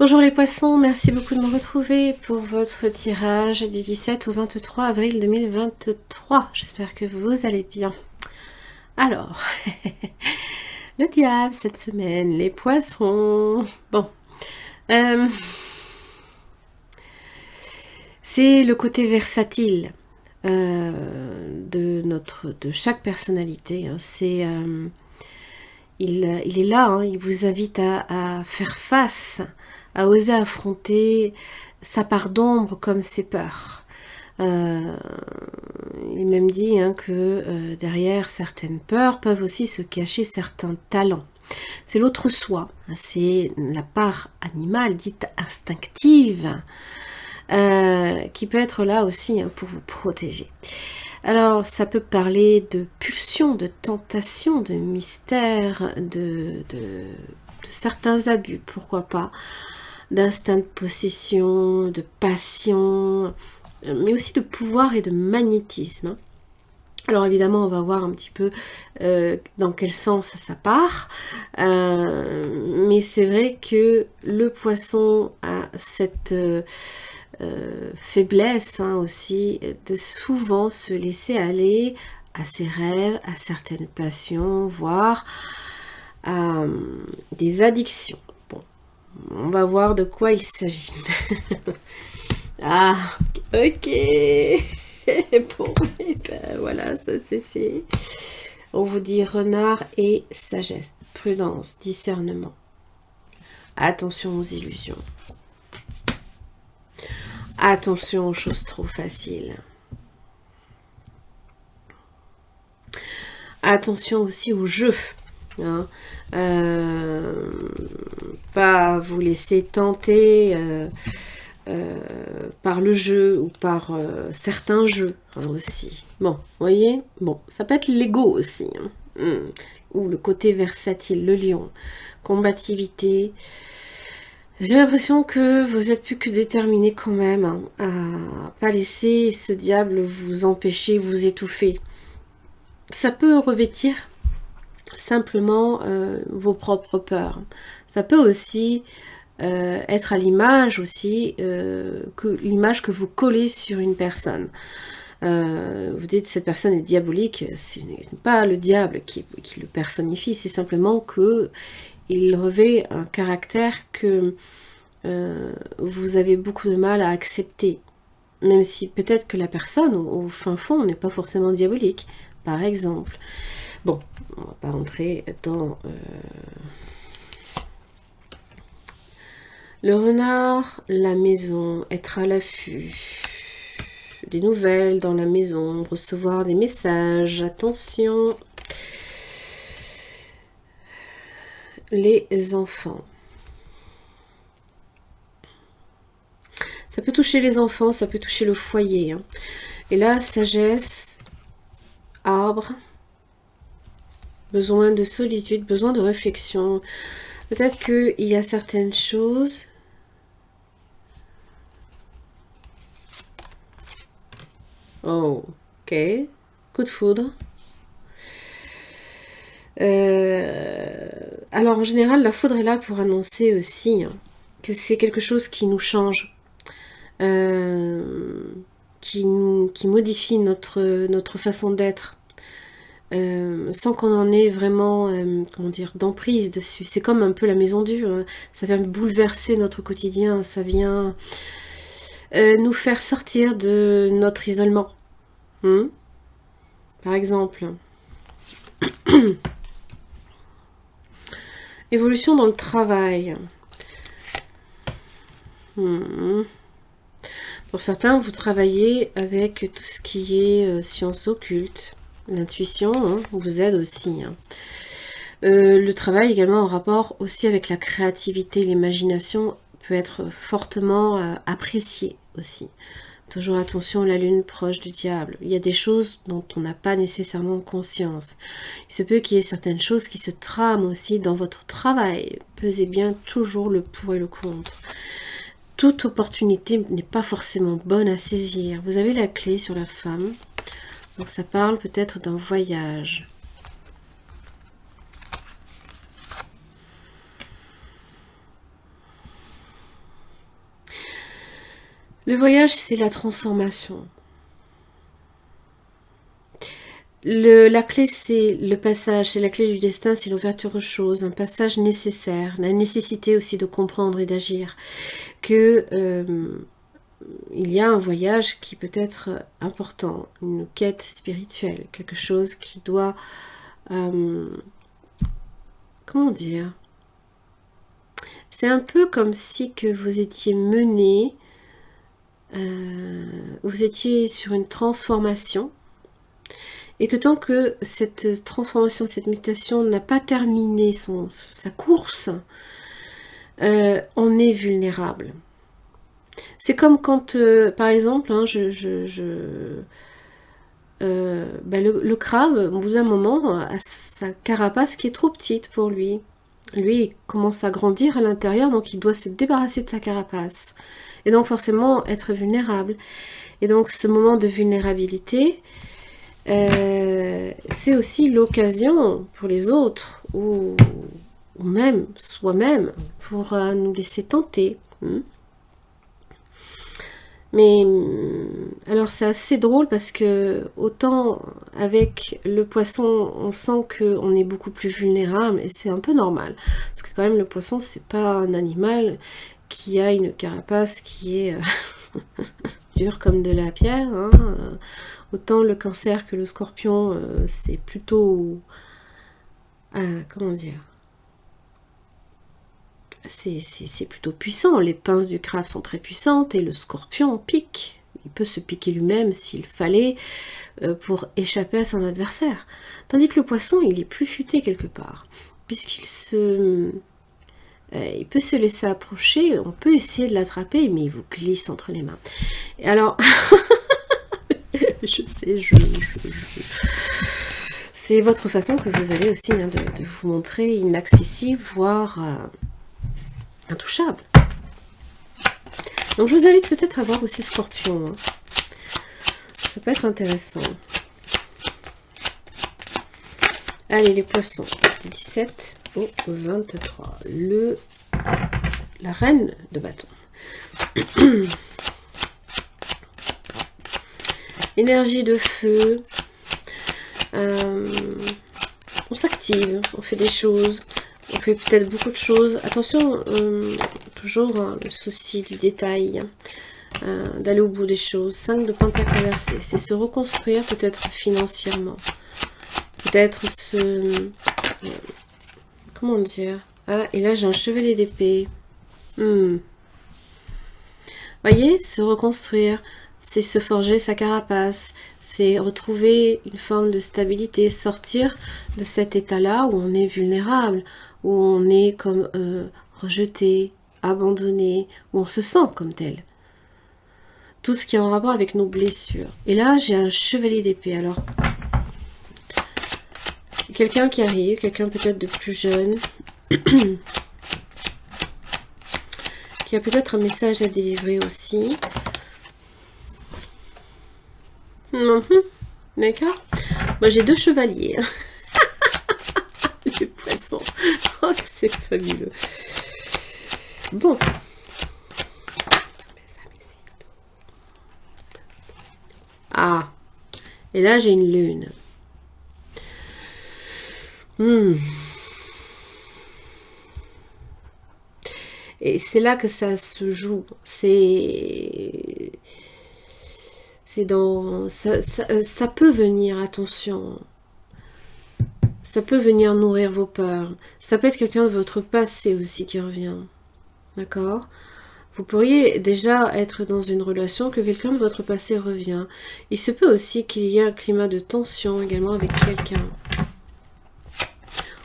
Bonjour les poissons, merci beaucoup de me retrouver pour votre tirage du 17 au 23 avril 2023. J'espère que vous allez bien. Alors, le diable cette semaine, les poissons. Bon, c'est le côté versatile de chaque personnalité. Hein. Il est là, hein, il vous invite à faire face, à oser affronter sa part d'ombre comme ses peurs. Il même dit hein, que derrière certaines peurs peuvent aussi se cacher certains talents. C'est l'autre soi, c'est la part animale dite instinctive qui peut être là aussi hein, pour vous protéger. Alors, ça peut parler de pulsion, de tentation, de mystère, de certains abus, pourquoi pas, d'instinct de possession, de passion, mais aussi de pouvoir et de magnétisme. Alors évidemment, on va voir un petit peu dans quel sens ça part, mais c'est vrai que le poisson a cette faiblesse hein, aussi de souvent se laisser aller à ses rêves, à certaines passions, voire à des addictions. Bon, on va voir de quoi il s'agit. Ah, ok. Bon, et ben voilà, ça c'est fait. On vous dit renard et sagesse, prudence, discernement. Attention aux illusions. Attention aux choses trop faciles. Attention aussi aux jeux. Hein. Pas vous laisser tenter par le jeu ou par certains jeux hein, aussi. Bon, vous voyez, bon, ça peut être l'ego aussi. Hein. Ou le côté versatile, le lion. Combativité. J'ai l'impression que vous êtes plus que déterminé quand même hein, à pas laisser ce diable vous empêcher, vous étouffer. Ça peut revêtir simplement vos propres peurs. Ça peut aussi être à l'image aussi que l'image que vous collez sur une personne. Vous dites cette personne est diabolique, ce n'est pas le diable qui le personnifie, c'est simplement que il revêt un caractère que vous avez beaucoup de mal à accepter. Même si peut-être que la personne, au fin fond, n'est pas forcément diabolique, par exemple. Bon, on va pas rentrer dans... Le renard, la maison, être à l'affût, des nouvelles dans la maison, recevoir des messages, attention. Les enfants. Ça peut toucher les enfants, ça peut toucher le foyer. Hein. Et là, sagesse, arbre, besoin de solitude, besoin de réflexion. Peut-être qu'il y a certaines choses... Oh, ok. Coup de foudre. Alors, en général, la foudre est là pour annoncer aussi hein, que c'est quelque chose qui nous change. Qui modifie notre façon d'être. Sans qu'on en ait vraiment, comment dire, d'emprise dessus. C'est comme un peu la maison dure. Hein. Ça vient bouleverser notre quotidien. Ça vient nous faire sortir de notre isolement. Par exemple. Évolution dans le travail. Pour certains, vous travaillez avec tout ce qui est sciences occultes. L'intuition hein, vous aide aussi. Hein. Le travail également en rapport aussi avec la créativité, l'imagination peut être fortement apprécié aussi. Toujours attention, la lune proche du diable. Il y a des choses dont on n'a pas nécessairement conscience. Il se peut qu'il y ait certaines choses qui se trament aussi dans votre travail. Pesez bien toujours le pour et le contre. Toute opportunité n'est pas forcément bonne à saisir. Vous avez la clé sur la femme. Donc ça parle peut-être d'un voyage. Le voyage, c'est la transformation. La clé, c'est le passage, c'est la clé du destin, c'est l'ouverture aux choses, un passage nécessaire, la nécessité aussi de comprendre et d'agir, que il y a un voyage qui peut être important, une quête spirituelle, quelque chose qui doit, comment dire, c'est un peu comme si que vous étiez mené, vous étiez sur une transformation, et que tant que cette transformation, cette mutation n'a pas terminé sa course, on est vulnérable. C'est comme quand, par exemple, hein, le crabe, au bout d'un moment, a sa carapace qui est trop petite pour lui. Lui, il commence à grandir à l'intérieur, donc il doit se débarrasser de sa carapace. Et donc forcément être vulnérable. Et donc ce moment de vulnérabilité, c'est aussi l'occasion pour les autres, ou même soi-même, pour nous laisser tenter. Mais alors c'est assez drôle parce que autant avec le poisson on sent qu'on est beaucoup plus vulnérable et c'est un peu normal parce que quand même le poisson c'est pas un animal qui a une carapace qui est dure comme de la pierre, hein. Autant le cancer que le scorpion c'est plutôt comment dire, c'est plutôt puissant. Les pinces du crabe sont très puissantes et le scorpion pique. Il peut se piquer lui-même s'il fallait pour échapper à son adversaire. Tandis que le poisson, il est plus futé quelque part. Puisqu'il il peut se laisser approcher, on peut essayer de l'attraper, mais il vous glisse entre les mains. Et alors, je sais, c'est votre façon que vous avez aussi hein, de vous montrer inaccessible, voire intouchable. Donc je vous invite peut-être à voir aussi Scorpion. Hein. Ça peut être intéressant. Allez, les poissons. 17 au 23. La reine de bâton. Énergie de feu. On s'active, on fait des choses. On fait peut-être beaucoup de choses. Attention, toujours hein, le souci du détail, d'aller au bout des choses. 5 de pentacle inversé, c'est se reconstruire peut-être financièrement. Peut-être se... comment dire? Ah, et là j'ai un chevalier d'épée. Voyez, se reconstruire, c'est se forger sa carapace, c'est retrouver une forme de stabilité, sortir de cet état-là où on est vulnérable, où on est comme rejeté, abandonné, où on se sent comme tel. Tout ce qui est en rapport avec nos blessures. Et là, j'ai un chevalier d'épée. Alors, quelqu'un qui arrive, quelqu'un peut-être de plus jeune, qui a peut-être un message à délivrer aussi. D'accord. Moi, j'ai 2 chevaliers. Les poissons. Oh, c'est fabuleux. Bon. Ah. Et là, j'ai une lune. Et c'est là que ça se joue. C'est dans... Ça peut venir, attention. Ça peut venir nourrir vos peurs. Ça peut être quelqu'un de votre passé aussi qui revient. D'accord ? Vous pourriez déjà être dans une relation que quelqu'un de votre passé revient. Il se peut aussi qu'il y ait un climat de tension également avec quelqu'un.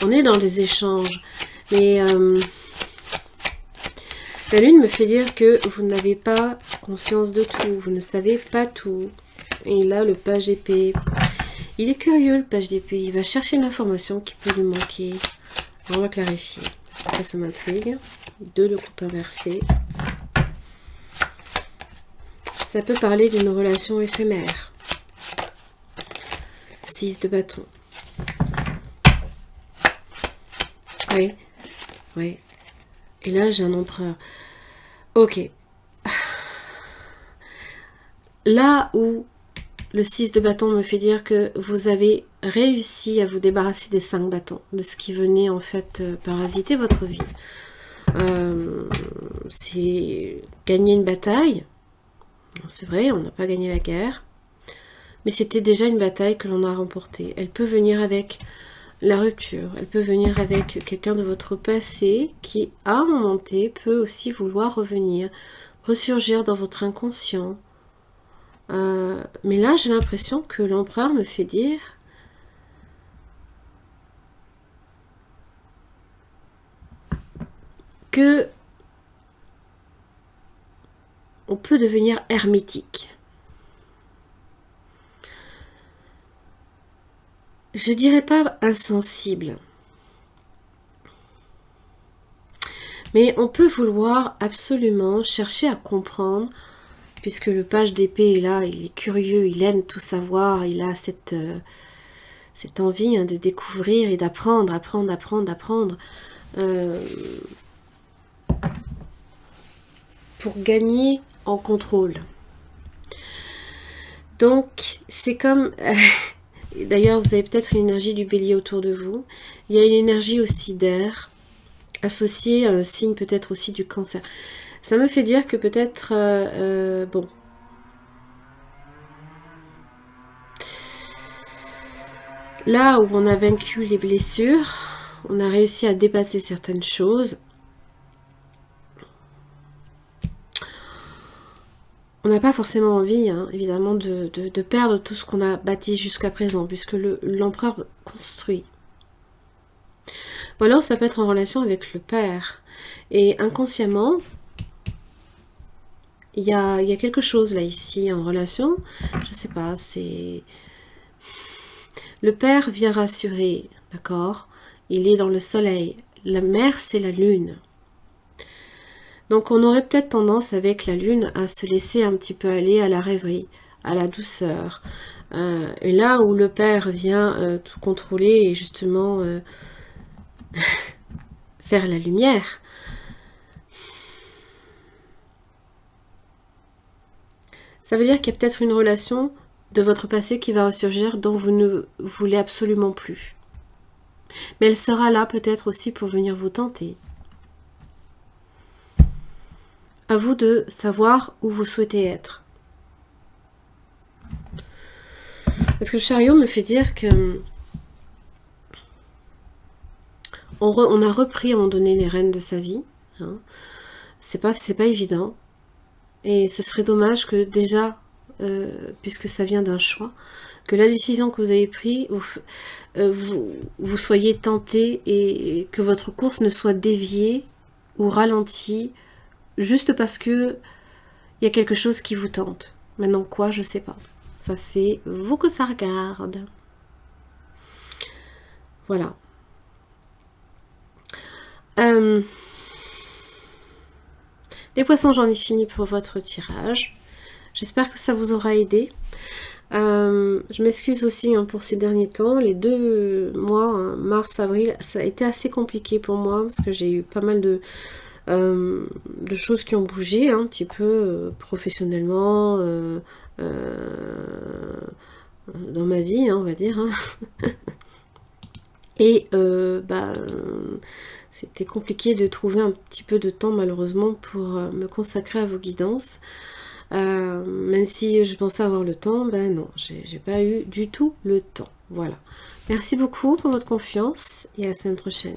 On est dans des échanges. Mais la lune me fait dire que vous n'avez pas conscience de tout. Vous ne savez pas tout. Et là, le page d'épée. Il est curieux, le page d'épée. Il va chercher une information qui peut lui manquer. On va clarifier. Ça m'intrigue. 2 de coupe inversée. Ça peut parler d'une relation éphémère. 6 de bâton. Oui. Oui. Et là, j'ai un empereur. Ok. là où le 6 de bâton me fait dire que vous avez réussi à vous débarrasser des 5 bâtons, de ce qui venait en fait parasiter votre vie. C'est gagner une bataille. C'est vrai, on n'a pas gagné la guerre. Mais c'était déjà une bataille que l'on a remportée. Elle peut venir avec la rupture. Elle peut venir avec quelqu'un de votre passé qui, à un moment T, peut aussi vouloir revenir, ressurgir dans votre inconscient. Mais là, j'ai l'impression que l'empereur me fait dire que on peut devenir hermétique. Je dirais pas insensible. Mais on peut vouloir absolument chercher à comprendre, puisque le page d'épée est là, il est curieux, il aime tout savoir, il a cette envie de découvrir et d'apprendre, apprendre. Pour gagner en contrôle. Donc, c'est comme... D'ailleurs, vous avez peut-être une énergie du bélier autour de vous. Il y a une énergie aussi d'air, associée à un signe peut-être aussi du cancer. Ça me fait dire que peut-être... bon. Là où on a vaincu les blessures, on a réussi à dépasser certaines choses. On n'a pas forcément envie, évidemment, de perdre tout ce qu'on a bâti jusqu'à présent, puisque l'empereur construit. Ou alors, ça peut être en relation avec le père. Et inconsciemment, il y a quelque chose là, ici, en relation. Je sais pas, c'est... Le père vient rassurer, d'accord? Il est dans le soleil. La mère, c'est la lune. Donc on aurait peut-être tendance avec la lune à se laisser un petit peu aller à la rêverie, à la douceur. Et là où le père vient tout contrôler et justement faire la lumière, ça veut dire qu'il y a peut-être une relation de votre passé qui va ressurgir dont vous ne voulez absolument plus. Mais elle sera là peut-être aussi pour venir vous tenter. À vous de savoir où vous souhaitez être. Parce que le chariot me fait dire que on a repris à un moment donné les rênes de sa vie. C'est pas évident. Et ce serait dommage que déjà, puisque ça vient d'un choix, que la décision que vous avez prise, vous soyez tenté et que votre course ne soit déviée ou ralentie juste parce que il y a quelque chose qui vous tente. Maintenant quoi, je sais pas. Ça c'est vous que ça regarde. Voilà. Les poissons, j'en ai fini pour votre tirage. J'espère que ça vous aura aidé. Je m'excuse aussi pour ces derniers temps. Les 2 mois, mars, avril, ça a été assez compliqué pour moi parce que j'ai eu pas mal de choses qui ont bougé un petit peu professionnellement dans ma vie, on va dire. Et c'était compliqué de trouver un petit peu de temps malheureusement pour me consacrer à vos guidances. Même si je pensais avoir le temps, ben non, j'ai pas eu du tout le temps. Voilà. Merci beaucoup pour votre confiance et à la semaine prochaine.